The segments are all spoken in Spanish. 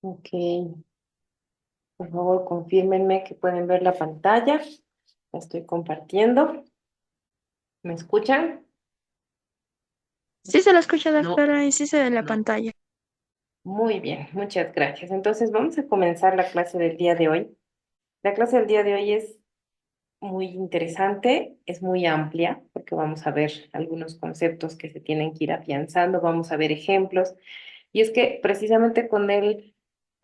Ok, por favor, confírmenme que pueden ver la pantalla. La estoy compartiendo. ¿Me escuchan? Sí se la escucha, No. doctora, y sí se ve en la No. pantalla. Muy bien, muchas gracias. Entonces, vamos a comenzar la clase del día de hoy. La clase del día de hoy es muy interesante, es muy amplia, porque vamos a ver algunos conceptos que se tienen que ir afianzando, vamos a ver ejemplos. Y es que precisamente con el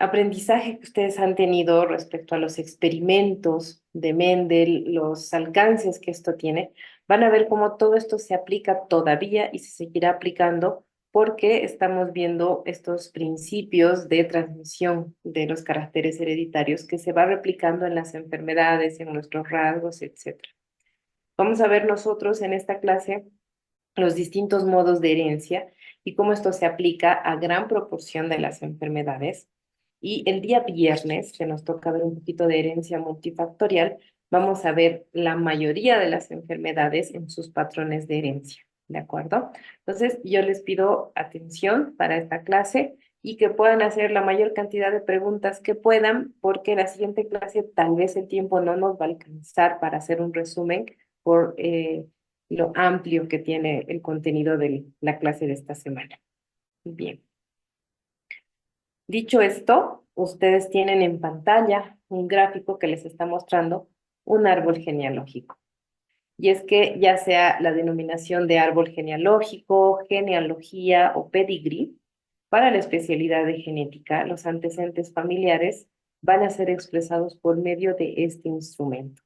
aprendizaje que ustedes han tenido respecto a los experimentos de Mendel, los alcances que esto tiene, van a ver cómo todo esto se aplica todavía y se seguirá aplicando porque estamos viendo estos principios de transmisión de los caracteres hereditarios que se va replicando en las enfermedades, en nuestros rasgos, etcétera. Vamos a ver nosotros en esta clase los distintos modos de herencia y cómo esto se aplica a gran proporción de las enfermedades. Y el día viernes, que nos toca ver un poquito de herencia multifactorial, vamos a ver la mayoría de las enfermedades en sus patrones de herencia, ¿de acuerdo? Entonces, yo les pido atención para esta clase y que puedan hacer la mayor cantidad de preguntas que puedan, porque la siguiente clase tal vez el tiempo no nos va a alcanzar para hacer un resumen por lo amplio que tiene el contenido de la clase de esta semana. Bien, dicho esto, ustedes tienen en pantalla un gráfico que les está mostrando un árbol genealógico. Y es que ya sea la denominación de árbol genealógico, genealogía o pedigrí, para la especialidad de genética, los antecedentes familiares van a ser expresados por medio de este instrumento.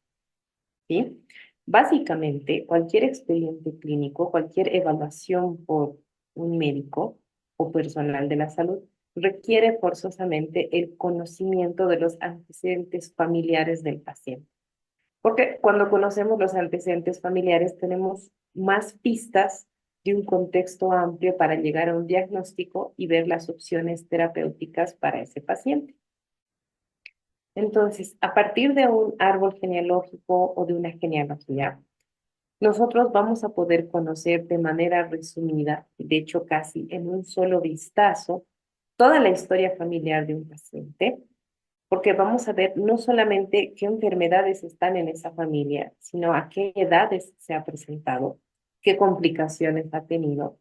¿Sí? Básicamente, cualquier expediente clínico, cualquier evaluación por un médico o personal de la salud requiere forzosamente el conocimiento de los antecedentes familiares del paciente. Porque cuando conocemos los antecedentes familiares tenemos más pistas de un contexto amplio para llegar a un diagnóstico y ver las opciones terapéuticas para ese paciente. Entonces, a partir de un árbol genealógico o de una genealogía, nosotros vamos a poder conocer de manera resumida, de hecho casi en un solo vistazo, toda la historia familiar de un paciente, porque vamos a ver no solamente qué enfermedades están en esa familia, sino a qué edades se ha presentado, qué complicaciones ha tenido,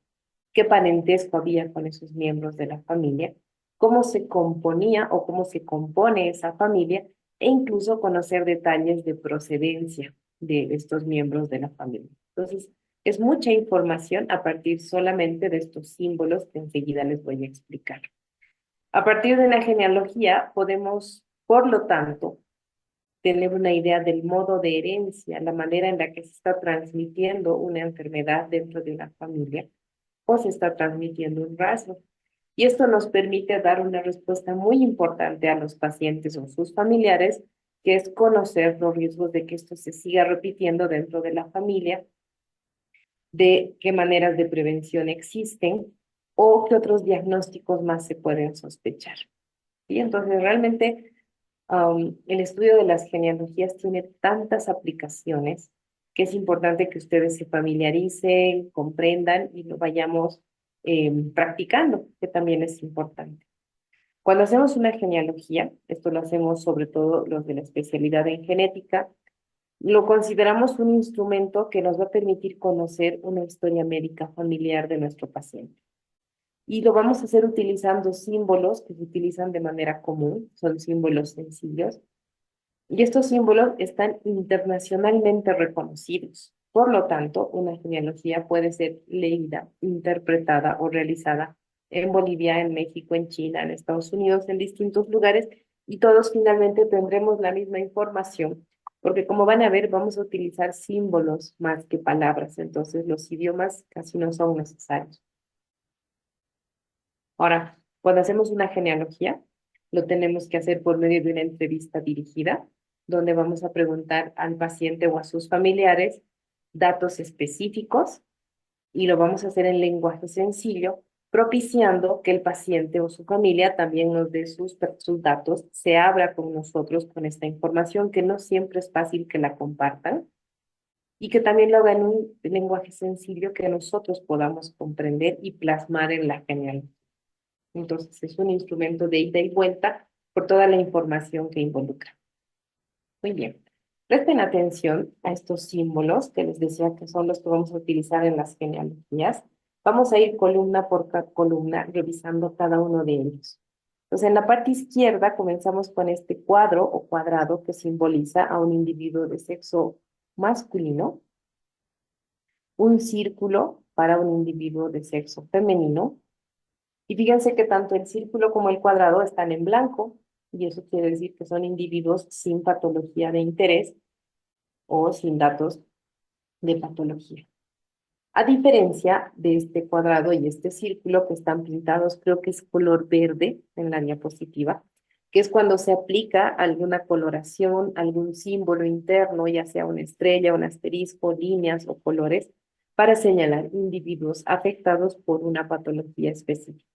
qué parentesco había con esos miembros de la familia, cómo se componía o cómo se compone esa familia, e incluso conocer detalles de procedencia de estos miembros de la familia. Entonces, es mucha información a partir solamente de estos símbolos que enseguida les voy a explicar. A partir de la genealogía podemos, por lo tanto, tener una idea del modo de herencia, la manera en la que se está transmitiendo una enfermedad dentro de una familia o se está transmitiendo un rasgo. Y esto nos permite dar una respuesta muy importante a los pacientes o sus familiares, que es conocer los riesgos de que esto se siga repitiendo dentro de la familia, de qué maneras de prevención existen o qué otros diagnósticos más se pueden sospechar. ¿Sí? Entonces, realmente el estudio de las genealogías tiene tantas aplicaciones que es importante que ustedes se familiaricen, comprendan y lo vayamos practicando, que también es importante. Cuando hacemos una genealogía, esto lo hacemos sobre todo los de la especialidad en genética, lo consideramos un instrumento que nos va a permitir conocer una historia médica familiar de nuestro paciente. Y lo vamos a hacer utilizando símbolos que se utilizan de manera común, son símbolos sencillos, y estos símbolos están internacionalmente reconocidos. Por lo tanto, una genealogía puede ser leída, interpretada o realizada en Bolivia, en México, en China, en Estados Unidos, en distintos lugares, y todos finalmente tendremos la misma información, porque como van a ver, vamos a utilizar símbolos más que palabras, entonces los idiomas casi no son necesarios. Ahora, cuando hacemos una genealogía, lo tenemos que hacer por medio de una entrevista dirigida, donde vamos a preguntar al paciente o a sus familiares datos específicos y lo vamos a hacer en lenguaje sencillo, propiciando que el paciente o su familia también nos dé sus datos, se abra con nosotros con esta información, que no siempre es fácil que la compartan, y que también lo haga en un lenguaje sencillo que nosotros podamos comprender y plasmar en la genealogía. Entonces, es un instrumento de ida y vuelta por toda la información que involucra. Muy bien. Presten atención a estos símbolos que les decía que son los que vamos a utilizar en las genealogías. Vamos a ir columna por columna revisando cada uno de ellos. Entonces, en la parte izquierda comenzamos con este cuadro o cuadrado que simboliza a un individuo de sexo masculino, un círculo para un individuo de sexo femenino. Y fíjense que tanto el círculo como el cuadrado están en blanco, y eso quiere decir que son individuos sin patología de interés o sin datos de patología. A diferencia de este cuadrado y este círculo que están pintados, creo que es color verde en la diapositiva, que es cuando se aplica alguna coloración, algún símbolo interno, ya sea una estrella, un asterisco, líneas o colores, para señalar individuos afectados por una patología específica.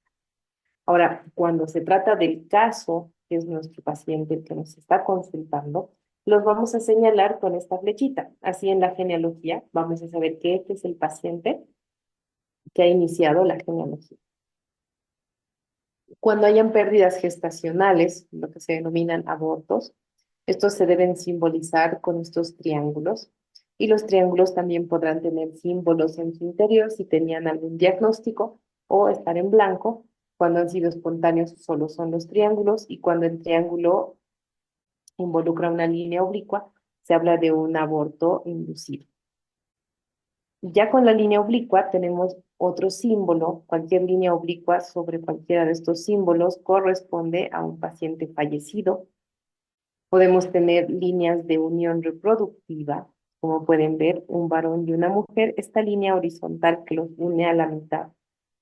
Ahora, cuando se trata del caso, que es nuestro paciente el que nos está consultando, los vamos a señalar con esta flechita. Así en la genealogía vamos a saber que este es el paciente que ha iniciado la genealogía. Cuando hayan pérdidas gestacionales, lo que se denominan abortos, estos se deben simbolizar con estos triángulos. Y los triángulos también podrán tener símbolos en su interior si tenían algún diagnóstico o estar en blanco. Cuando han sido espontáneos solo son los triángulos y cuando el triángulo involucra una línea oblicua, se habla de un aborto inducido. Ya con la línea oblicua tenemos otro símbolo. Cualquier línea oblicua sobre cualquiera de estos símbolos corresponde a un paciente fallecido. Podemos tener líneas de unión reproductiva, como pueden ver, un varón y una mujer. Esta línea horizontal que los une a la mitad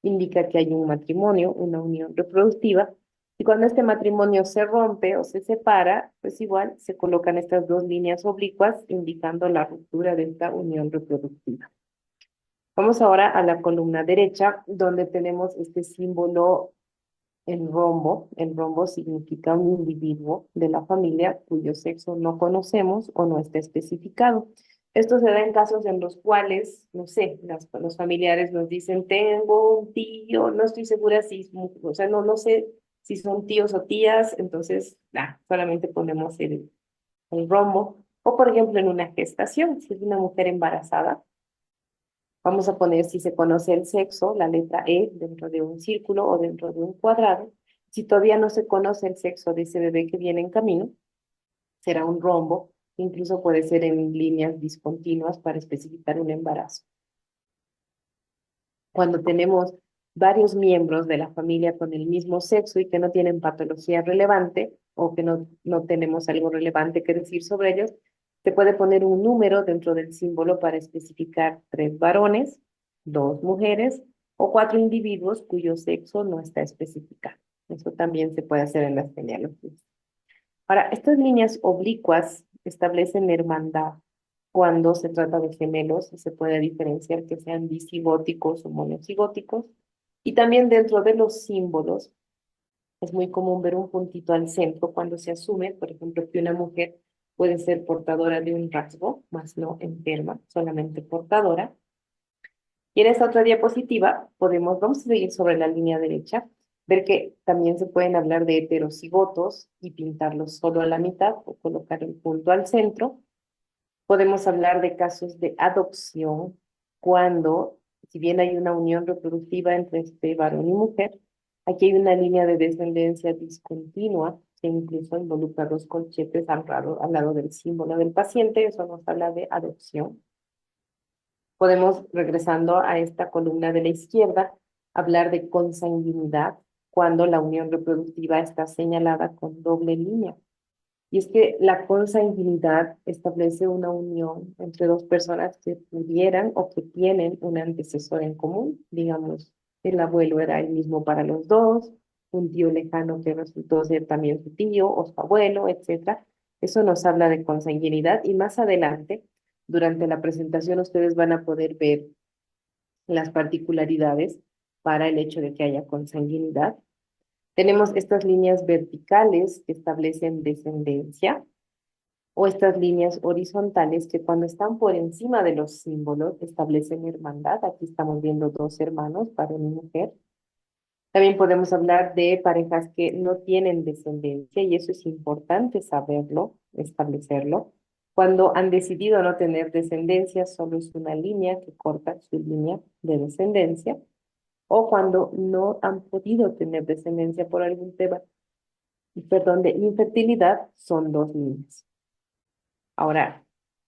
indica que hay un matrimonio, una unión reproductiva. Y cuando este matrimonio se rompe o se separa, pues igual se colocan estas dos líneas oblicuas indicando la ruptura de esta unión reproductiva. Vamos ahora a la columna derecha, donde tenemos este símbolo, el rombo. El rombo significa un individuo de la familia cuyo sexo no conocemos o no está especificado. Esto se da en casos en los cuales, no sé, los familiares nos dicen, tengo un tío, no estoy segura si, o sea, no sé si son tíos o tías, entonces, solamente ponemos el rombo. O, por ejemplo, en una gestación, si es una mujer embarazada, vamos a poner si se conoce el sexo, la letra E dentro de un círculo o dentro de un cuadrado. Si todavía no se conoce el sexo de ese bebé que viene en camino, será un rombo. Incluso puede ser en líneas discontinuas para especificar un embarazo. Cuando tenemos varios miembros de la familia con el mismo sexo y que no tienen patología relevante o que no tenemos algo relevante que decir sobre ellos, se puede poner un número dentro del símbolo para especificar 3 varones, 2 mujeres o 4 individuos cuyo sexo no está especificado. Eso también se puede hacer en las genealogías. Ahora, estas líneas oblicuas establecen hermandad cuando se trata de gemelos y se puede diferenciar que sean disigóticos o monocigóticos. Y también dentro de los símbolos es muy común ver un puntito al centro cuando se asume, por ejemplo, que una mujer puede ser portadora de un rasgo, más no enferma, solamente portadora. Y en esta otra diapositiva vamos a seguir sobre la línea derecha, ver que también se pueden hablar de heterocigotos y pintarlos solo a la mitad o colocar el punto al centro. Podemos hablar de casos de adopción cuando, si bien hay una unión reproductiva entre este varón y mujer, aquí hay una línea de descendencia discontinua que incluso involucra dos corchetes al lado del símbolo del paciente. Eso nos habla de adopción. Podemos, regresando a esta columna de la izquierda, hablar de consanguinidad cuando la unión reproductiva está señalada con doble línea. Y es que la consanguinidad establece una unión entre dos personas que pudieran o que tienen un antecesor en común. Digamos, el abuelo era el mismo para los dos, un tío lejano que resultó ser también su tío o su abuelo, etcétera. Eso nos habla de consanguinidad y más adelante, durante la presentación, ustedes van a poder ver las particularidades para el hecho de que haya consanguinidad. Tenemos estas líneas verticales que establecen descendencia o estas líneas horizontales que cuando están por encima de los símbolos establecen hermandad. Aquí estamos viendo dos hermanos, varón y mujer. También podemos hablar de parejas que no tienen descendencia y eso es importante saberlo, establecerlo. Cuando han decidido no tener descendencia, solo es una línea que corta su línea de descendencia. O cuando no han podido tener descendencia por algún tema, perdón, de infertilidad, son dos líneas. Ahora,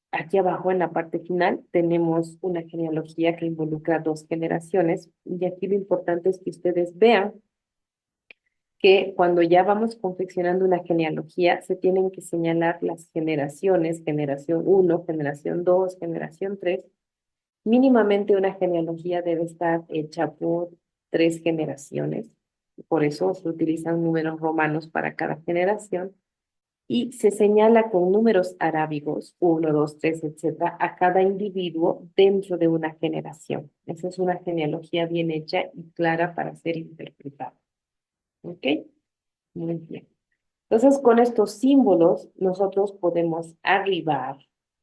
aquí abajo en la parte final tenemos una genealogía que involucra dos generaciones y aquí lo importante es que ustedes vean que cuando ya vamos confeccionando una genealogía, se tienen que señalar las generaciones, generación uno, generación 2, generación 3. Mínimamente una genealogía debe estar hecha por 3 generaciones. Por eso se utilizan números romanos para cada generación y se señala con números arábigos, uno, 2, 3, etcétera, a cada individuo dentro de una generación. Esa es una genealogía bien hecha y clara para ser interpretada. ¿Ok? Muy bien. Entonces, con estos símbolos, nosotros podemos arribar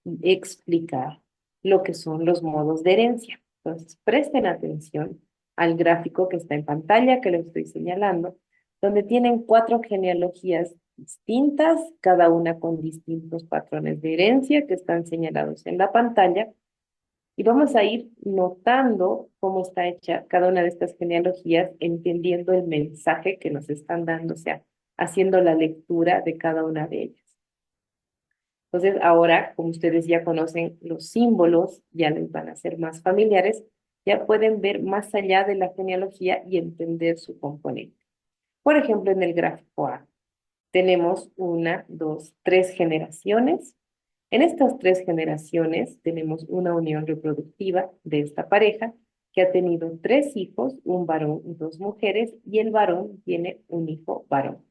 y explicar lo que son los modos de herencia. Entonces, presten atención al gráfico que está en pantalla, que les estoy señalando, donde tienen 4 genealogías distintas, cada una con distintos patrones de herencia que están señalados en la pantalla. Y vamos a ir notando cómo está hecha cada una de estas genealogías, entendiendo el mensaje que nos están dando, o sea, haciendo la lectura de cada una de ellas. Entonces, ahora, como ustedes ya conocen los símbolos, ya les van a ser más familiares, ya pueden ver más allá de la genealogía y entender su componente. Por ejemplo, en el gráfico A, tenemos una, dos, 3 generaciones. En estas 3 generaciones tenemos una unión reproductiva de esta pareja que ha tenido 3 hijos, un varón y 2 mujeres, y el varón tiene un hijo varón.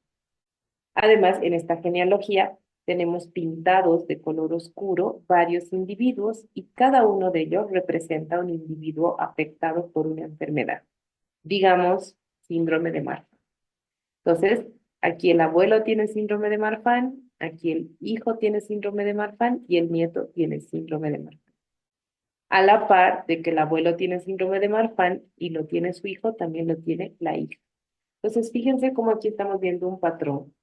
Además, en esta genealogía tenemos pintados de color oscuro varios individuos y cada uno de ellos representa un individuo afectado por una enfermedad, digamos, síndrome de Marfan. Entonces, aquí el abuelo tiene síndrome de Marfan, aquí el hijo tiene síndrome de Marfan y el nieto tiene síndrome de Marfan. A la par de que el abuelo tiene síndrome de Marfan y lo tiene su hijo, también lo tiene la hija. Entonces, fíjense cómo aquí estamos viendo un patrón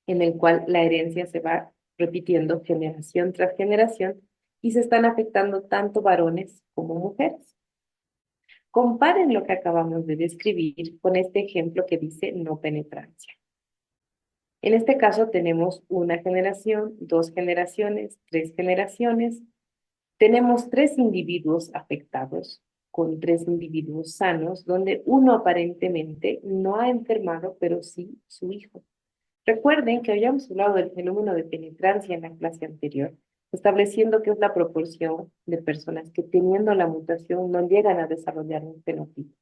en el cual la herencia se va repitiendo generación tras generación y se están afectando tanto varones como mujeres. Comparen lo que acabamos de describir con este ejemplo que dice no penetrancia. En este caso tenemos una generación, 2 generaciones, 3 generaciones. Tenemos 3 individuos afectados con 3 individuos sanos, donde uno aparentemente no ha enfermado, pero sí su hijo. Recuerden que habíamos hablado del fenómeno de penetrancia en la clase anterior, estableciendo que es la proporción de personas que teniendo la mutación no llegan a desarrollar un fenotipo.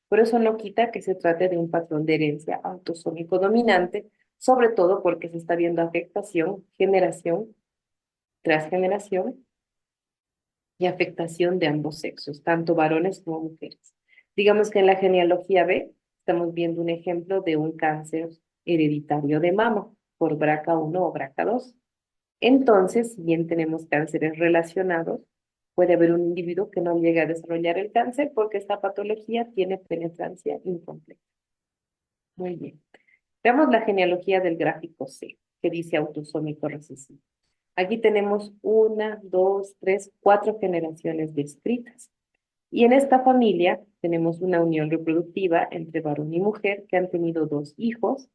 Por eso no quita que se trate de un patrón de herencia autosómico dominante, sobre todo porque se está viendo afectación, generación tras generación y afectación de ambos sexos, tanto varones como mujeres. Digamos que en la genealogía B estamos viendo un ejemplo de un cáncer hereditario de mama por BRCA1 o BRCA2. Entonces, si bien tenemos cánceres relacionados, puede haber un individuo que no llegue a desarrollar el cáncer porque esta patología tiene penetrancia incompleta. Muy bien. Veamos la genealogía del gráfico C, que dice autosómico recesivo. Aquí tenemos una, dos, tres, 4 generaciones descritas. Y en esta familia tenemos una unión reproductiva entre varón y mujer que han tenido 2 hijos.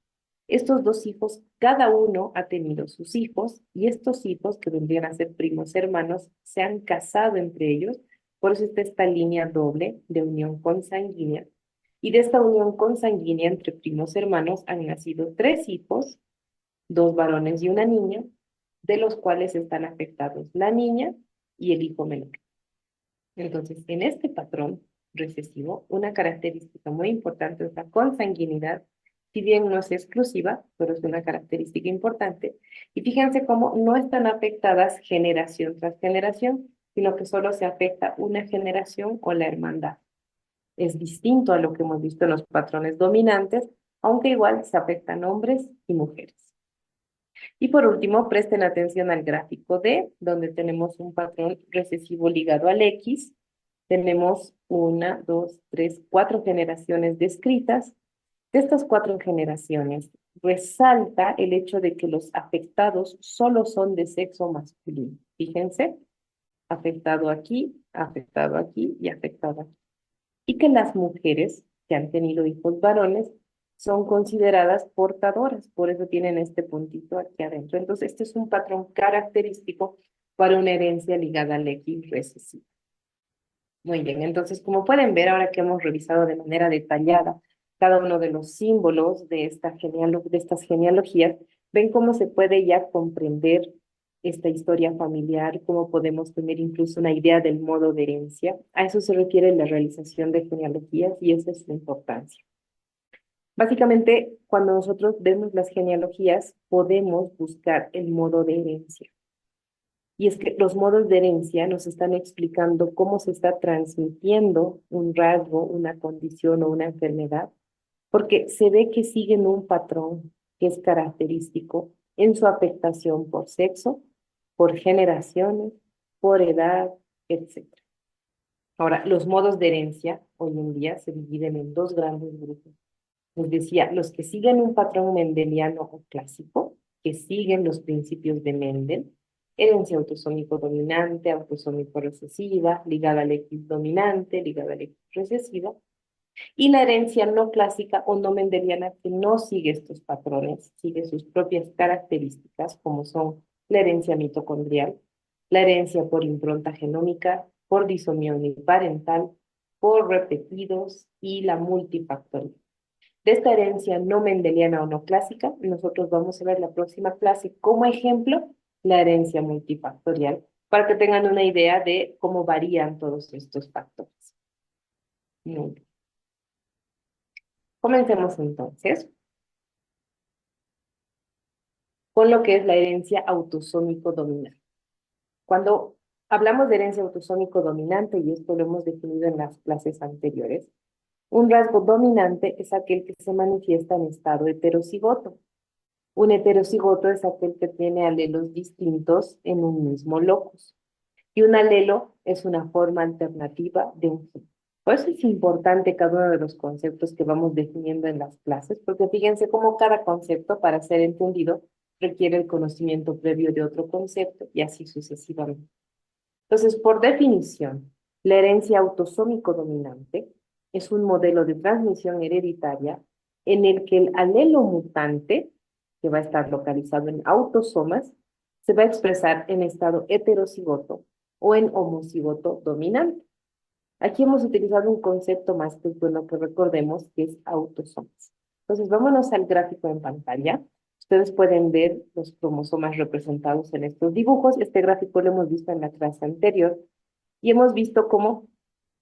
Estos 2 hijos, cada uno ha tenido sus hijos y estos hijos, que vendrían a ser primos hermanos, se han casado entre ellos. Por eso está esta línea doble de unión consanguínea. Y de esta unión consanguínea entre primos hermanos han nacido 3 hijos, 2 varones y una niña, de los cuales están afectados la niña y el hijo menor. Entonces, en este patrón recesivo, una característica muy importante es la consanguinidad, si bien no es exclusiva, pero es una característica importante. Y fíjense cómo no están afectadas generación tras generación, sino que solo se afecta una generación o la hermandad. Es distinto a lo que hemos visto en los patrones dominantes, aunque igual se afectan hombres y mujeres. Y por último, presten atención al gráfico D, donde tenemos un patrón recesivo ligado al X. Tenemos una, dos, tres, 4 generaciones descritas De estas 4 generaciones, resalta el hecho de que los afectados solo son de sexo masculino. Fíjense, afectado aquí y afectado aquí. Y que las mujeres que han tenido hijos varones son consideradas portadoras, por eso tienen este puntito aquí adentro. Entonces, este es un patrón característico para una herencia ligada al X recesivo. Muy bien, entonces, como pueden ver, ahora que hemos revisado de manera detallada cada uno de los símbolos de de estas genealogías, ven cómo se puede ya comprender esta historia familiar, cómo podemos tener incluso una idea del modo de herencia. A eso se refiere la realización de genealogías y esa es su importancia. Básicamente, cuando nosotros vemos las genealogías, podemos buscar el modo de herencia. Y es que los modos de herencia nos están explicando cómo se está transmitiendo un rasgo, una condición o una enfermedad, porque se ve que siguen un patrón que es característico en su afectación por sexo, por generaciones, por edad, etc. Ahora, los modos de herencia hoy en día se dividen en 2 grandes grupos. Les decía, los que siguen un patrón mendeliano o clásico, que siguen los principios de Mendel, herencia autosómico dominante, autosómico recesiva, ligada al X dominante, ligada al X recesiva, y la herencia no clásica o no mendeliana que no sigue estos patrones, sigue sus propias características, como son la herencia mitocondrial, la herencia por impronta genómica, por disomía uniparental, por repetidos y la multifactorial. De esta herencia no mendeliana o no clásica, nosotros vamos a ver la próxima clase como ejemplo la herencia multifactorial, para que tengan una idea de cómo varían todos estos factores. Muy bien. Comencemos entonces con lo que es la herencia autosómico dominante. Cuando hablamos de herencia autosómico dominante, y esto lo hemos definido en las clases anteriores, un rasgo dominante es aquel que se manifiesta en estado heterocigoto. Un heterocigoto es aquel que tiene alelos distintos en un mismo locus. Y un alelo es una forma alternativa de un gen. Por eso es importante cada uno de los conceptos que vamos definiendo en las clases, porque fíjense cómo cada concepto, para ser entendido, requiere el conocimiento previo de otro concepto y así sucesivamente. Entonces, por definición, la herencia autosómico dominante es un modelo de transmisión hereditaria en el que el alelo mutante, que va a estar localizado en autosomas, se va a expresar en estado heterocigoto o en homocigoto dominante. Aquí hemos utilizado un concepto más que es bueno que recordemos, que es autosomas. Entonces, vámonos al gráfico en pantalla. Ustedes pueden ver los cromosomas representados en estos dibujos. Este gráfico lo hemos visto en la clase anterior y hemos visto cómo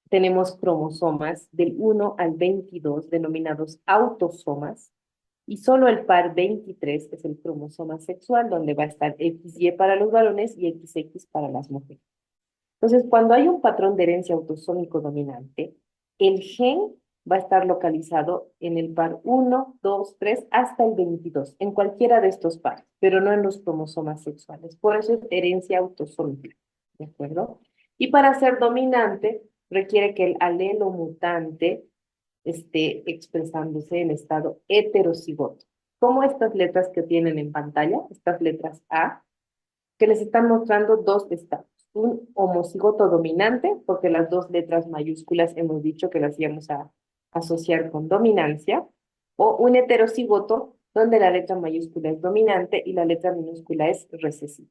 tenemos cromosomas del 1 al 22 denominados autosomas y solo el par 23 es el cromosoma sexual, donde va a estar XY para los varones y XX para las mujeres. Entonces, cuando hay un patrón de herencia autosómico dominante, el gen va a estar localizado en el par 1, 2, 3, hasta el 22, en cualquiera de estos pares, pero no en los cromosomas sexuales. Por eso es herencia autosómica, ¿de acuerdo? Y para ser dominante, requiere que el alelo mutante esté expresándose en estado heterocigoto. Como estas letras que tienen en pantalla, estas letras A, que les están mostrando 2 estados. Un homocigoto dominante, porque las 2 letras mayúsculas hemos dicho que las íbamos a asociar con dominancia, o un heterocigoto, donde la letra mayúscula es dominante y la letra minúscula es recesiva.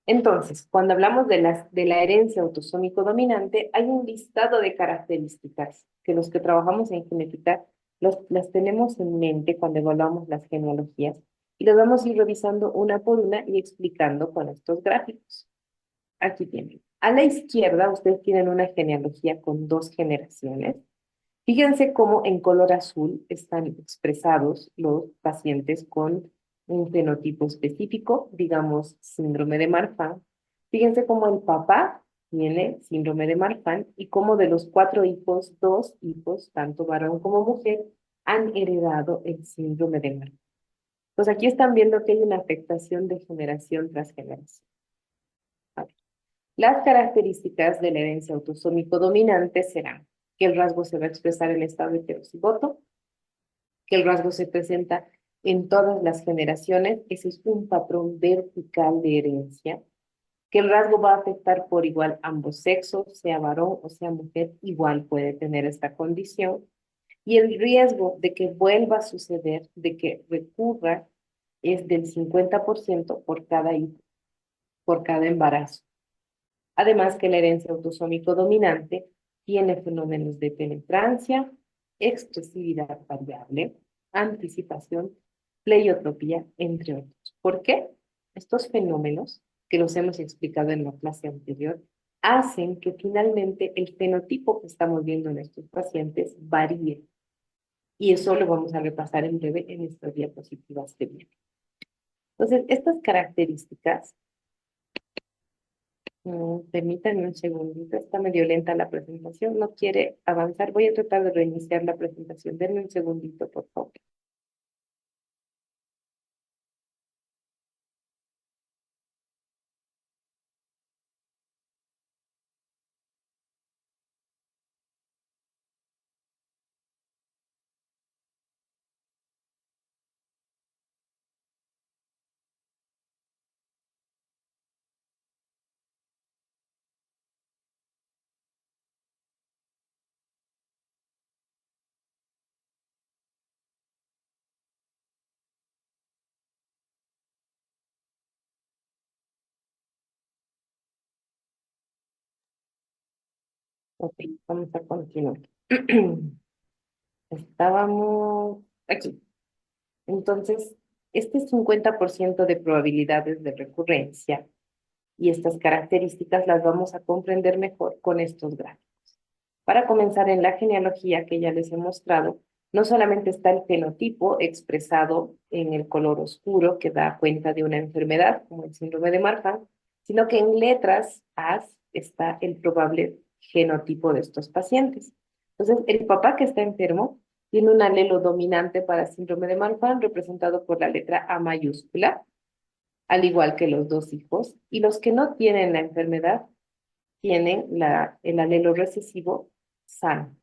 Entonces, cuando hablamos de la herencia autosómico dominante, hay un listado de características que los que trabajamos en genética las tenemos en mente cuando evaluamos las genealogías y las vamos a ir revisando una por una y explicando con estos gráficos. Aquí tienen. A la izquierda, ustedes tienen una genealogía con 2 generaciones. Fíjense cómo en color azul están expresados los pacientes con un fenotipo específico, digamos síndrome de Marfan. Fíjense cómo el papá tiene síndrome de Marfan y cómo de los 4 hijos, 2 hijos, tanto varón como mujer, han heredado el síndrome de Marfan. Pues aquí están viendo que hay una afectación de generación tras generación. A ver, las características de la herencia autosómico dominante serán que el rasgo se va a expresar en estado heterocigoto, que el rasgo se presenta en todas las generaciones, ese es un patrón vertical de herencia, que el rasgo va a afectar por igual ambos sexos, sea varón o sea mujer, igual puede tener esta condición, y el riesgo de que vuelva a suceder, de que recurra, es del 50% por cada hijo, por cada embarazo. Además que la herencia autosómico dominante tiene fenómenos de penetrancia, expresividad variable, anticipación, pleiotropía, entre otros. ¿Por qué? Estos fenómenos, que los hemos explicado en la clase anterior, hacen que finalmente el fenotipo que estamos viendo en estos pacientes varíe. Y eso lo vamos a repasar en breve en estas diapositivas que vienen. Entonces, estas características, permítanme un segundito, está medio lenta la presentación, no quiere avanzar. Voy a tratar de reiniciar la presentación. Denme un segundito, por favor. Ok, vamos a continuar. Estábamos aquí. Entonces, este 50% de probabilidades de recurrencia y estas características las vamos a comprender mejor con estos gráficos. Para comenzar en la genealogía que ya les he mostrado, no solamente está el fenotipo expresado en el color oscuro que da cuenta de una enfermedad como el síndrome de Marfan, sino que en letras A está el probable genotipo de estos pacientes. Entonces, el papá que está enfermo tiene un alelo dominante para síndrome de Marfan representado por la letra A mayúscula, al igual que los dos hijos, y los que no tienen la enfermedad tienen el alelo recesivo sano.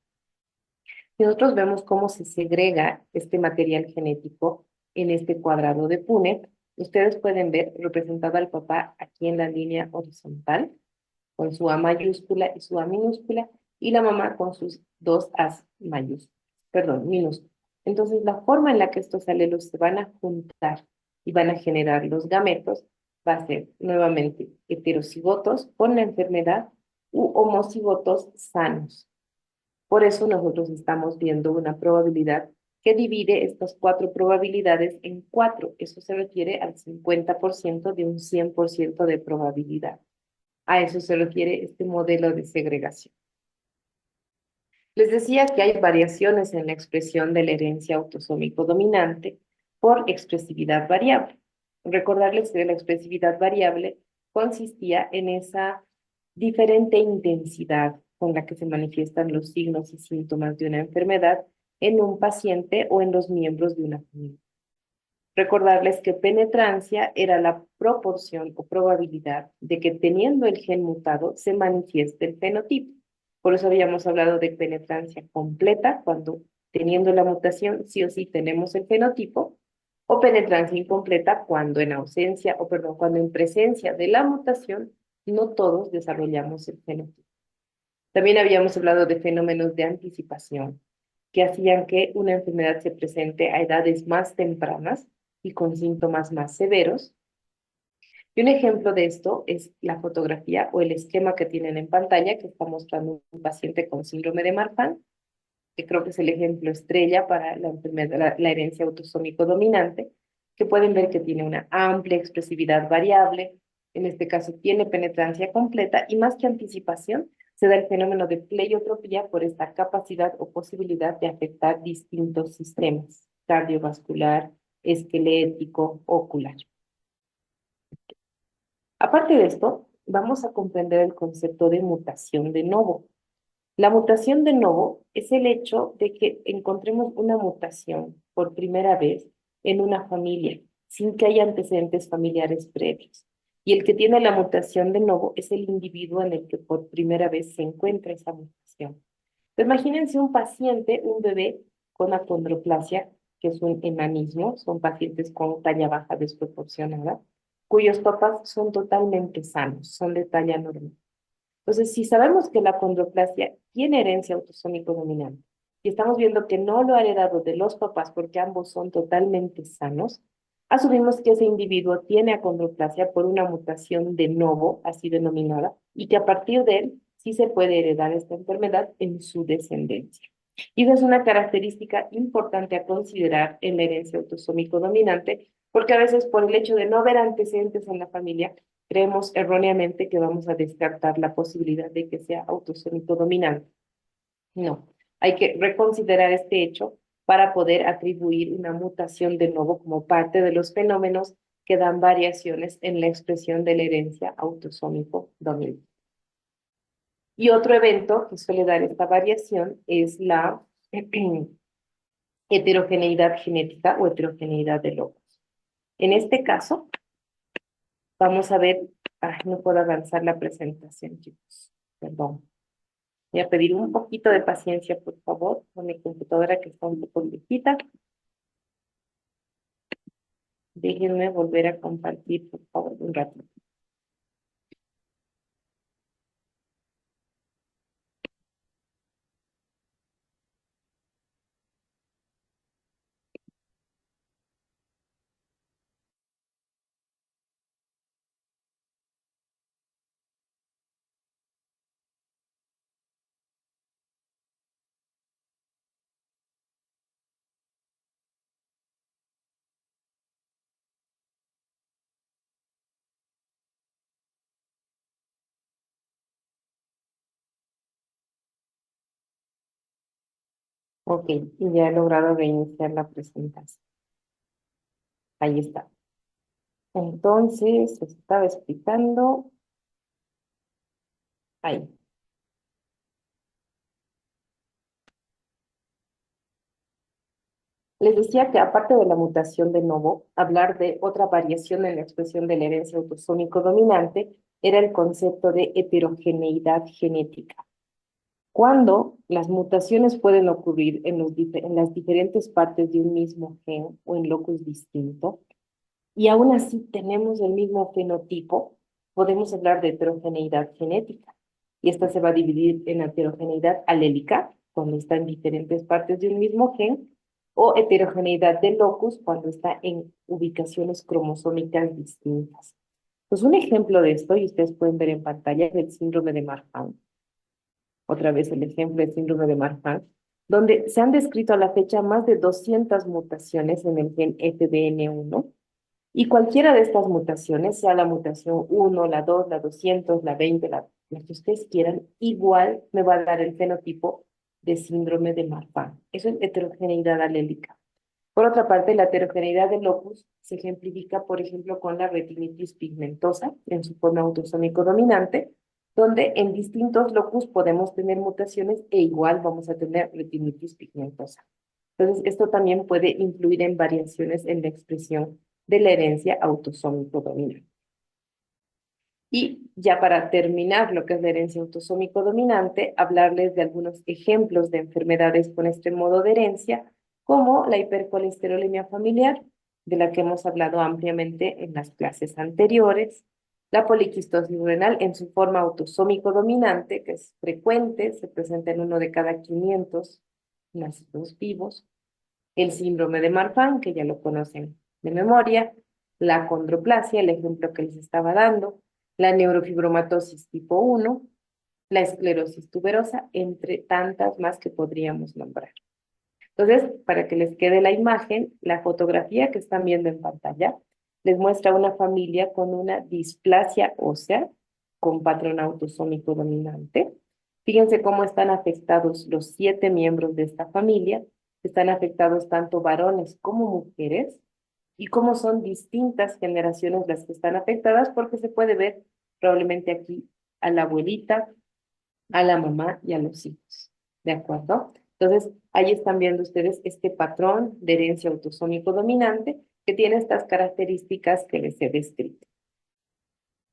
Si nosotros vemos cómo se segrega este material genético en este cuadrado de Punnett, ustedes pueden ver representado al papá aquí en la línea horizontal, con su A mayúscula y su A minúscula, y la mamá con sus dos As mayúsculas, perdón, minúsculas. Entonces, la forma en la que estos alelos se van a juntar y van a generar los gametos va a ser nuevamente heterocigotos con la enfermedad u homocigotos sanos. Por eso nosotros estamos viendo una probabilidad que divide estas cuatro probabilidades en cuatro. Eso se refiere al 50% de un 100% de probabilidad. A eso se refiere este modelo de segregación. Les decía que hay variaciones en la expresión de la herencia autosómico dominante por expresividad variable. Recordarles que la expresividad variable consistía en esa diferente intensidad con la que se manifiestan los signos y síntomas de una enfermedad en un paciente o en los miembros de una familia. Recordarles que penetrancia era la proporción o probabilidad de que teniendo el gen mutado se manifieste el fenotipo. Por eso habíamos hablado de penetrancia completa, cuando teniendo la mutación sí o sí tenemos el fenotipo, o penetrancia incompleta cuando en ausencia, o perdón, cuando en presencia de la mutación no todos desarrollamos el fenotipo. También habíamos hablado de fenómenos de anticipación, que hacían que una enfermedad se presente a edades más tempranas y con síntomas más severos. Y un ejemplo de esto es la fotografía o el esquema que tienen en pantalla, que está mostrando un paciente con síndrome de Marfan, que creo que es el ejemplo estrella para la enfermedad, la herencia autosómico dominante, que pueden ver que tiene una amplia expresividad variable, en este caso tiene penetrancia completa, y más que anticipación, se da el fenómeno de pleiotropía por esta capacidad o posibilidad de afectar distintos sistemas, cardiovascular, esquelético, ocular. Aparte de esto, vamos a comprender el concepto de mutación de novo. La mutación de novo es el hecho de que encontremos una mutación por primera vez en una familia, sin que haya antecedentes familiares previos. Y el que tiene la mutación de novo es el individuo en el que por primera vez se encuentra esa mutación. Imagínense un paciente, un bebé con acondroplasia, que es un enanismo, son pacientes con talla baja desproporcionada, cuyos papás son totalmente sanos, son de talla normal. Entonces, si sabemos que la acondroplasia tiene herencia autosómico dominante y estamos viendo que no lo ha heredado de los papás porque ambos son totalmente sanos, asumimos que ese individuo tiene acondroplasia por una mutación de novo, así denominada, y que a partir de él sí se puede heredar esta enfermedad en su descendencia. Y esa es una característica importante a considerar en la herencia autosómico dominante, porque a veces por el hecho de no haber antecedentes en la familia, creemos erróneamente que vamos a descartar la posibilidad de que sea autosómico dominante. No, hay que reconsiderar este hecho para poder atribuir una mutación de nuevo como parte de los fenómenos que dan variaciones en la expresión de la herencia autosómico dominante. Y otro evento que suele dar esta variación es la heterogeneidad genética o heterogeneidad de locos. En este caso, vamos a ver, no puedo avanzar la presentación, chicos, perdón. Voy a pedir un poquito de paciencia, por favor, con mi computadora que está un poco viejita. Déjenme volver a compartir, por favor, un ratito. Ok, y ya he logrado reiniciar la presentación. Ahí está. Entonces, estaba explicando. Ahí. Les decía que aparte de la mutación de novo, hablar de otra variación en la expresión de la herencia autosómico dominante era el concepto de heterogeneidad genética. Cuando las mutaciones pueden ocurrir en las diferentes partes de un mismo gen o en locus distinto, y aún así tenemos el mismo fenotipo, podemos hablar de heterogeneidad genética. Y esta se va a dividir en heterogeneidad alélica, cuando está en diferentes partes de un mismo gen, o heterogeneidad de locus, cuando está en ubicaciones cromosómicas distintas. Pues un ejemplo de esto, y ustedes pueden ver en pantalla, es el síndrome de Marfan. Otra vez el ejemplo del síndrome de Marfan, donde se han descrito a la fecha más de 200 mutaciones en el gen FBN1, y cualquiera de estas mutaciones, sea la mutación 1, la 2, la 200, la 20, la que ustedes quieran, igual me va a dar el fenotipo de síndrome de Marfan. Eso es heterogeneidad alélica. Por otra parte, la heterogeneidad de locus se ejemplifica, por ejemplo, con la retinitis pigmentosa en su forma autosómico dominante, donde en distintos locus podemos tener mutaciones e igual vamos a tener retinitis pigmentosa. Entonces, esto también puede influir en variaciones en la expresión de la herencia autosómico dominante. Y ya para terminar lo que es la herencia autosómico dominante, hablarles de algunos ejemplos de enfermedades con este modo de herencia, como la hipercolesterolemia familiar, de la que hemos hablado ampliamente en las clases anteriores, la poliquistosis renal en su forma autosómico dominante, que es frecuente, se presenta en 1 de cada 500 nacidos vivos, el síndrome de Marfan, que ya lo conocen de memoria, la acondroplasia, el ejemplo que les estaba dando, la neurofibromatosis tipo 1, la esclerosis tuberosa, entre tantas más que podríamos nombrar. Entonces, para que les quede la imagen, la fotografía que están viendo en pantalla les muestra una familia con una displasia ósea con patrón autosómico dominante. Fíjense cómo están afectados los 7 miembros de esta familia. Están afectados tanto varones como mujeres y cómo son distintas generaciones las que están afectadas porque se puede ver probablemente aquí a la abuelita, a la mamá y a los hijos. ¿De acuerdo? Entonces, ahí están viendo ustedes este patrón de herencia autosómico dominante que tiene estas características que les he descrito.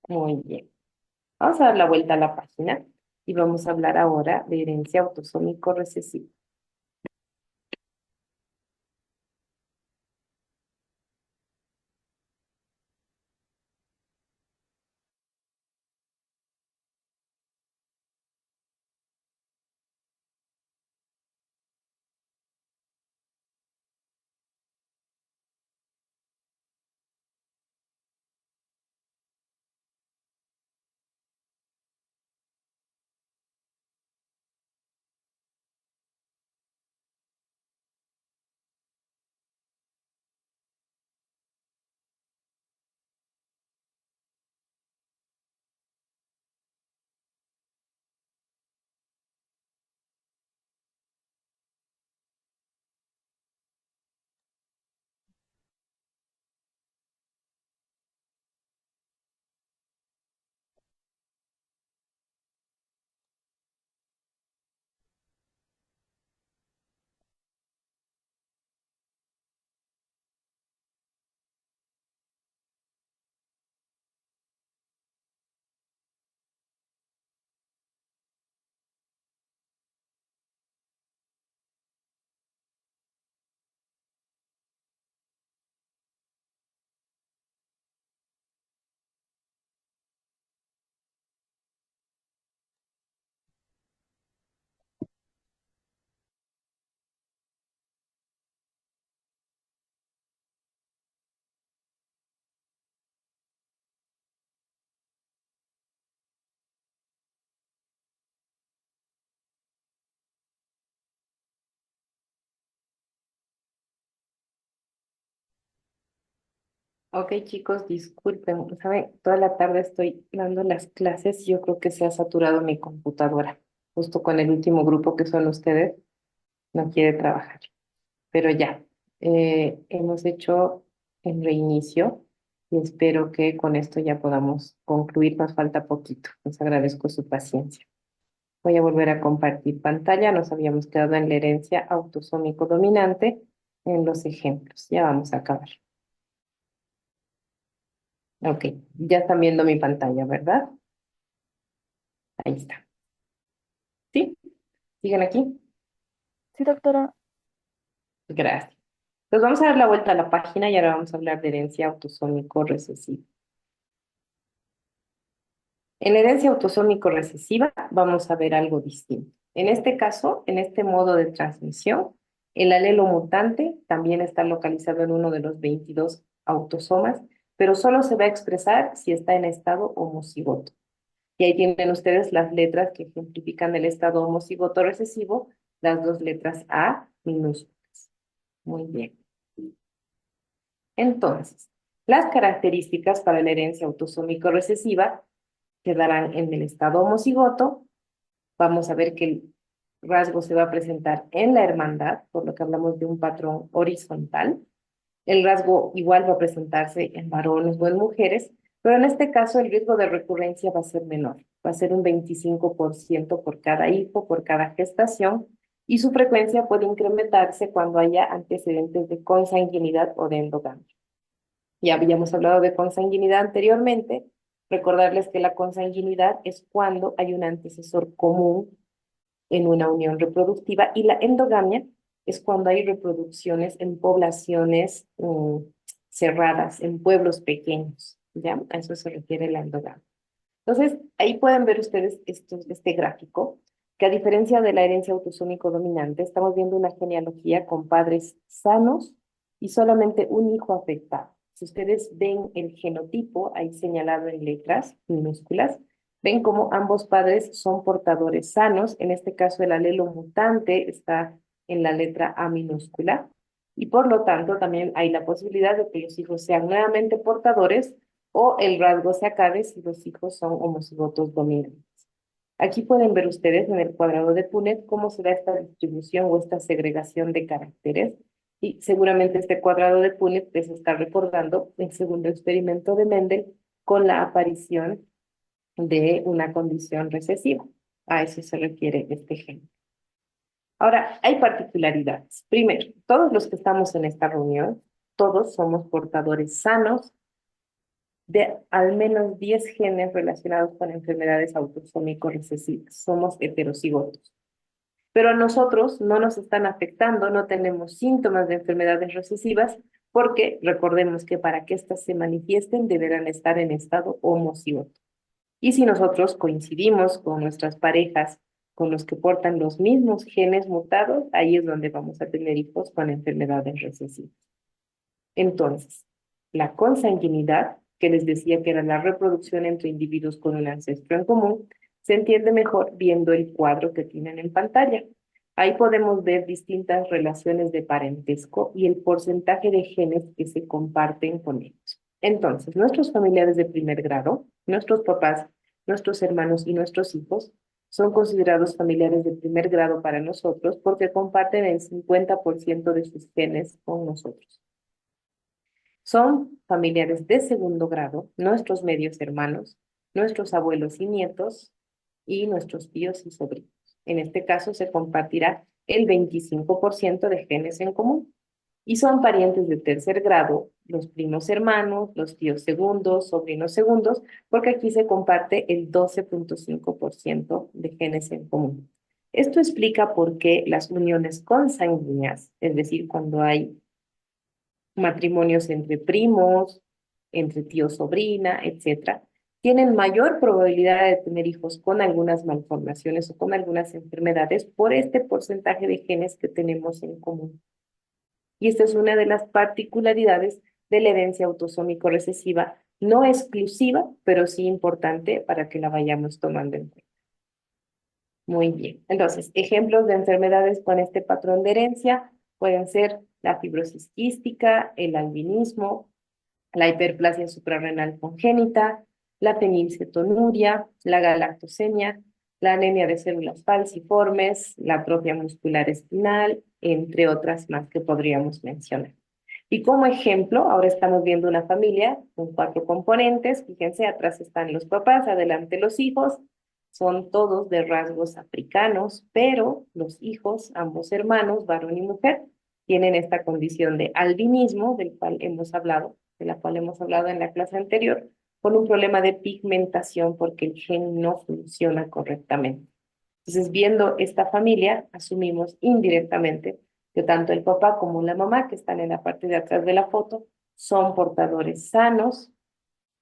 Muy bien. Vamos a dar la vuelta a la página y vamos a hablar ahora de herencia autosómico recesiva. Ok, chicos, disculpen, ¿saben? Toda la tarde estoy dando las clases y yo creo que se ha saturado mi computadora. Justo con el último grupo que son ustedes, no quiere trabajar. Pero ya, hemos hecho el reinicio y espero que con esto ya podamos concluir. Nos falta poquito. Les agradezco su paciencia. Voy a volver a compartir pantalla. Nos habíamos quedado en la herencia autosómico dominante en los ejemplos. Ya vamos a acabar. Ok, ya están viendo mi pantalla, ¿verdad? Ahí está. ¿Sí? ¿Siguen aquí? Sí, doctora. Gracias. Entonces vamos a dar la vuelta a la página y ahora vamos a hablar de herencia autosómico recesiva. En la herencia autosómico recesiva vamos a ver algo distinto. En este caso, en este modo de transmisión, el alelo mutante también está localizado en uno de los 22 autosomas, pero solo se va a expresar si está en estado homocigoto. Y ahí tienen ustedes las letras que ejemplifican el estado homocigoto recesivo, las dos letras A minúsculas. Muy bien. Entonces, las características para la herencia autosómico recesiva quedarán en el estado homocigoto. Vamos a ver que el rasgo se va a presentar en la hermandad, por lo que hablamos de un patrón horizontal. El rasgo igual va a presentarse en varones o en mujeres, pero en este caso el riesgo de recurrencia va a ser menor. Va a ser un 25% por cada hijo, por cada gestación, y su frecuencia puede incrementarse cuando haya antecedentes de consanguinidad o de endogamia. Ya habíamos hablado de consanguinidad anteriormente. Recordarles que la consanguinidad es cuando hay un antecesor común en una unión reproductiva y la endogamia es cuando hay reproducciones en poblaciones cerradas, en pueblos pequeños. ¿Ya? A eso se refiere la endogamia. Entonces, ahí pueden ver ustedes este gráfico, que a diferencia de la herencia autosómico dominante, estamos viendo una genealogía con padres sanos y solamente un hijo afectado. Si ustedes ven el genotipo ahí señalado en letras minúsculas, ven como ambos padres son portadores sanos. En este caso, el alelo mutante está en la letra A minúscula y por lo tanto también hay la posibilidad de que los hijos sean nuevamente portadores o el rasgo se acabe si los hijos son homocigotos dominantes. Aquí pueden ver ustedes en el cuadrado de Punnett cómo se da esta distribución o esta segregación de caracteres. Y seguramente este cuadrado de Punnett les está recordando el segundo experimento de Mendel con la aparición de una condición recesiva. A eso se refiere este ejemplo. Ahora, hay particularidades. Primero, todos los que estamos en esta reunión, todos somos portadores sanos de al menos 10 genes relacionados con enfermedades autosómicos recesivas. Somos heterocigotos. Pero a nosotros no nos están afectando, no tenemos síntomas de enfermedades recesivas, porque recordemos que para que éstas se manifiesten deberán estar en estado homocigoto. Y si nosotros coincidimos con nuestras parejas, con los que portan los mismos genes mutados, ahí es donde vamos a tener hijos con enfermedades recesivas. Entonces, la consanguinidad, que les decía que era la reproducción entre individuos con un ancestro en común, se entiende mejor viendo el cuadro que tienen en pantalla. Ahí podemos ver distintas relaciones de parentesco y el porcentaje de genes que se comparten con ellos. Entonces, nuestros familiares de primer grado, nuestros papás, nuestros hermanos y nuestros hijos son considerados familiares de primer grado para nosotros porque comparten el 50% de sus genes con nosotros. Son familiares de segundo grado, nuestros medios hermanos, nuestros abuelos y nietos y nuestros tíos y sobrinos. En este caso se compartirá el 25% de genes en común. Y son parientes de tercer grado, los primos hermanos, los tíos segundos, sobrinos segundos, porque aquí se comparte el 12.5% de genes en común. Esto explica por qué las uniones consanguíneas, es decir, cuando hay matrimonios entre primos, entre tío, sobrina, etcétera, tienen mayor probabilidad de tener hijos con algunas malformaciones o con algunas enfermedades por este porcentaje de genes que tenemos en común. Y esta es una de las particularidades de la herencia autosómico recesiva, no exclusiva, pero sí importante para que la vayamos tomando en cuenta. Muy bien. Entonces, ejemplos de enfermedades con este patrón de herencia pueden ser la fibrosis quística, el albinismo, la hiperplasia suprarrenal congénita, la fenilcetonuria, la galactosemia, la anemia de células falciformes, la atrofia muscular espinal, entre otras más que podríamos mencionar. Y como ejemplo, ahora estamos viendo una familia con 4 componentes. Fíjense, atrás están los papás, adelante los hijos. Son todos de rasgos africanos, pero los hijos, ambos hermanos, varón y mujer, tienen esta condición de albinismo, del cual hemos hablado, de la cual hemos hablado en la clase anterior, con un problema de pigmentación porque el gen no funciona correctamente. Entonces, viendo esta familia, asumimos indirectamente que tanto el papá como la mamá, que están en la parte de atrás de la foto, son portadores sanos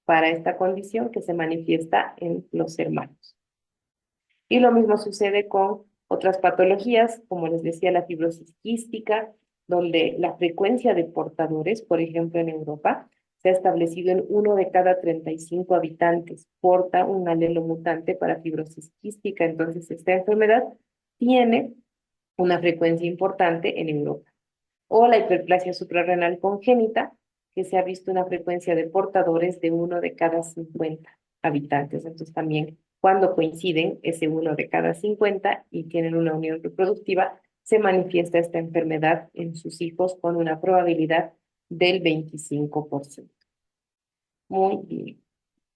para esta condición que se manifiesta en los hermanos. Y lo mismo sucede con otras patologías, como les decía, la fibrosis quística, donde la frecuencia de portadores, por ejemplo, en Europa, se ha establecido en 1 de cada 35 habitantes, porta un alelo mutante para fibrosis quística. Entonces, esta enfermedad tiene una frecuencia importante en Europa. O la hiperplasia suprarrenal congénita, que se ha visto una frecuencia de portadores de 1 de cada 50 habitantes. Entonces también cuando coinciden ese 1 de cada 50 y tienen una unión reproductiva, se manifiesta esta enfermedad en sus hijos con una probabilidad del 25%. Muy bien.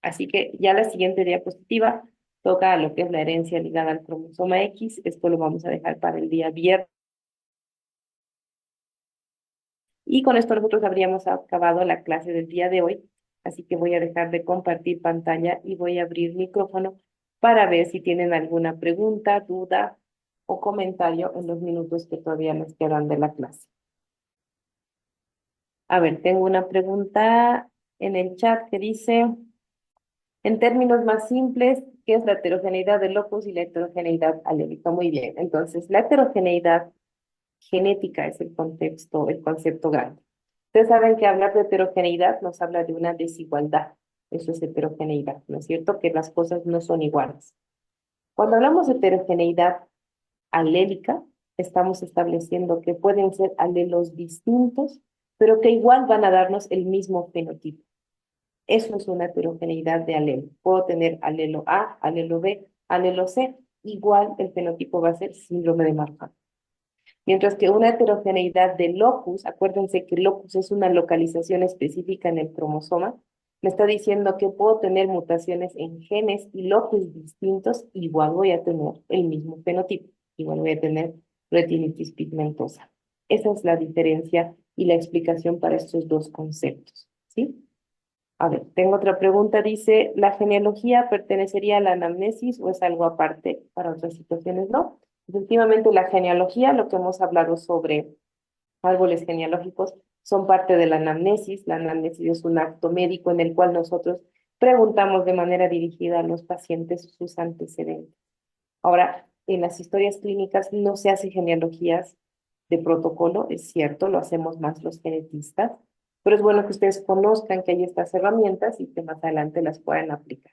Así que ya la siguiente diapositiva toca a lo que es la herencia ligada al cromosoma X. Esto lo vamos a dejar para el día viernes. Y con esto nosotros habríamos acabado la clase del día de hoy. Así que voy a dejar de compartir pantalla y voy a abrir micrófono para ver si tienen alguna pregunta, duda o comentario en los minutos que todavía nos quedan de la clase. A ver, tengo una pregunta en el chat que dice, en términos más simples, ¿qué es la heterogeneidad del locus y la heterogeneidad alélica? Muy bien, entonces la heterogeneidad genética es el concepto grande. Ustedes saben que hablar de heterogeneidad nos habla de una desigualdad. Eso es heterogeneidad, ¿no es cierto? Que las cosas no son iguales. Cuando hablamos de heterogeneidad alélica, estamos estableciendo que pueden ser alelos distintos, pero que igual van a darnos el mismo fenotipo. Eso es una heterogeneidad de alelo. Puedo tener alelo A, alelo B, alelo C, igual el fenotipo va a ser síndrome de Marfan. Mientras que una heterogeneidad de locus, acuérdense que locus es una localización específica en el cromosoma, me está diciendo que puedo tener mutaciones en genes y locus distintos, igual voy a tener el mismo fenotipo, igual voy a tener retinitis pigmentosa. Esa es la diferencia y la explicación para estos dos conceptos, ¿sí? A ver, tengo otra pregunta. Dice, ¿la genealogía pertenecería a la anamnesis o es algo aparte para otras situaciones? No. Efectivamente, la genealogía, lo que hemos hablado sobre árboles genealógicos, son parte de la anamnesis. La anamnesis es un acto médico en el cual nosotros preguntamos de manera dirigida a los pacientes sus antecedentes. Ahora, en las historias clínicas no se hace genealogías de protocolo, es cierto, lo hacemos más los genetistas, pero es bueno que ustedes conozcan que hay estas herramientas y que más adelante las puedan aplicar.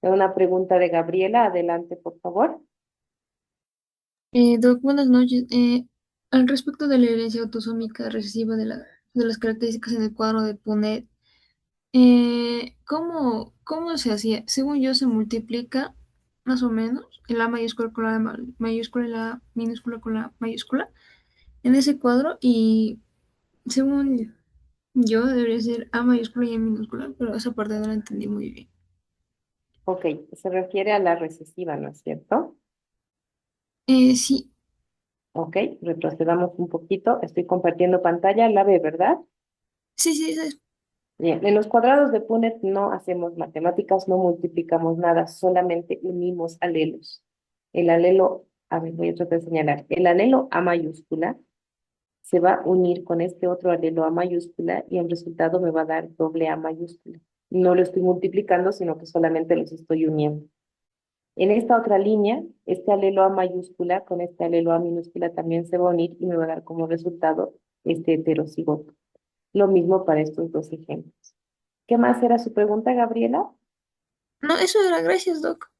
Tengo una pregunta de Gabriela, adelante, por favor. Doc, buenas noches. Al respecto de la herencia autosómica recesiva de las características en el cuadro de Punnett, ¿cómo se hacía? Según yo, se multiplica más o menos el A mayúscula con la mayúscula y la minúscula con la mayúscula en ese cuadro y según yo debería ser A mayúscula y A minúscula, pero esa parte no la entendí muy bien. Ok, se refiere a la recesiva, ¿no es cierto? Sí, Ok, retrocedamos un poquito. Estoy compartiendo pantalla, la ve, ¿verdad? sí, sí, sí. Bien, en los cuadrados de Punnett no hacemos matemáticas, no multiplicamos nada, solamente unimos alelos. El alelo, a ver, voy a tratar de señalar, el alelo A mayúscula se va a unir con este otro alelo A mayúscula y el resultado me va a dar doble A mayúscula. No lo estoy multiplicando, sino que solamente los estoy uniendo. En esta otra línea, este alelo A mayúscula con este alelo A minúscula también se va a unir y me va a dar como resultado este heterocigoto. Lo mismo para estos dos ejemplos. ¿Qué más era su pregunta, Gabriela? No, eso era, gracias, Doc.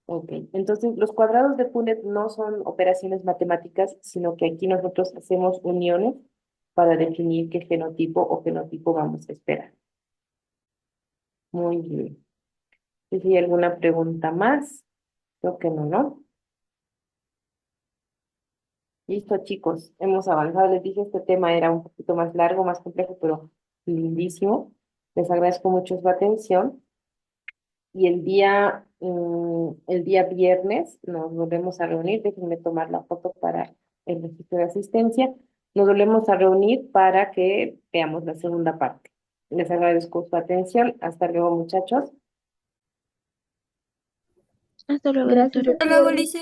Ok, entonces los cuadrados de Punnett no son operaciones matemáticas, sino que aquí nosotros hacemos uniones para definir qué fenotipo o fenotipo vamos a esperar. Muy bien. Si hay alguna pregunta más, creo que no, ¿no? Listo, chicos, hemos avanzado. Les dije, este tema era un poquito más largo, más complejo, pero lindísimo. Les agradezco mucho su atención. Y el día viernes nos volvemos a reunir. Déjenme tomar la foto para el registro de asistencia. Nos volvemos a reunir para que veamos la segunda parte. Les agradezco su atención. Hasta luego, muchachos. Hasta luego, Gracias, doctora. doctora. Hasta luego, Lice.